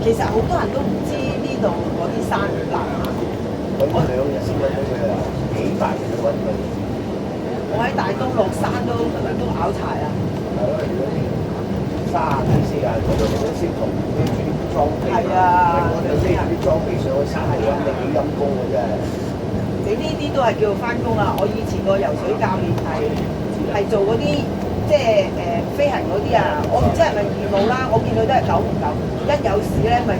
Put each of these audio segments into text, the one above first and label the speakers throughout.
Speaker 1: 其實好多人都唔知呢度嗰啲山難行。
Speaker 2: 揾咗2日先揾到佢啊，幾百人都揾佢。
Speaker 1: 我喺大東落山都拗柴啊！
Speaker 2: 係咯，如果30幾40人，嗰度都先同孭住啲裝備。
Speaker 1: 係啊，
Speaker 2: 我哋孭住啲裝備上去山嚟揾，你幾陰功嘅真係。
Speaker 1: 你呢啲都係叫做翻工啊！我以前個游水教練係做嗰啲即係飛行嗰啲啊，我唔知係咪義務啦，我見佢都係久唔久，一有事咧咪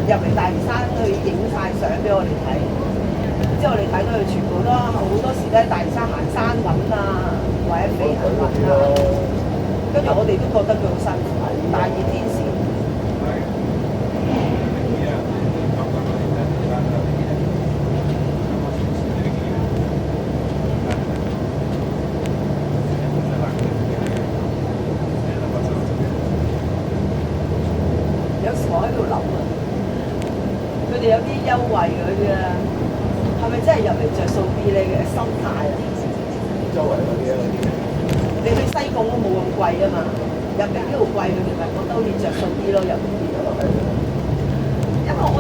Speaker 1: 入嚟大嶼山去影晒相俾我哋睇，之後我哋睇到佢全部都好多時都喺大嶼山行山揾啊，或者飛行揾啊，跟住我哋都覺得佢好辛苦，大熱天時。有時我喺度諗啊，佢哋有啲優惠嗰啲啊，係咪真係入嚟着數啲咧嘅心態啊？
Speaker 2: 周圍嗰啲啊，
Speaker 1: 你去西貢都冇咁貴啊嘛，入嚟呢度貴，佢哋咪覺得好似着數啲咯，入嚟呢度。因為我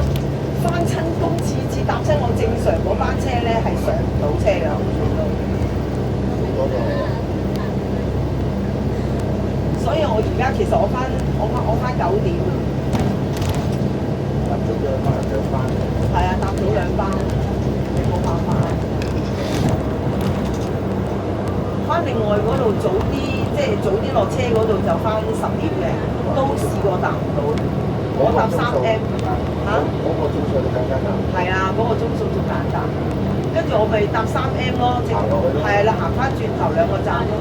Speaker 1: 翻親工次搭親我正常嗰班車咧係上唔到車㗎，
Speaker 2: 嗰個
Speaker 1: 所以我而家其實我翻9點啊。
Speaker 2: 搭咗兩班。
Speaker 1: 係啊，搭到2班，你冇辦法。翻另外嗰度早啲，即係早啲落車嗰度就翻10點嘅，都試過搭唔到。我搭3M 嚇。
Speaker 2: 嗰個鐘數就更加難。
Speaker 1: 係啊，嗰個鐘數仲簡單。跟住我咪搭3M咯，係啦，行翻轉頭2個站咯。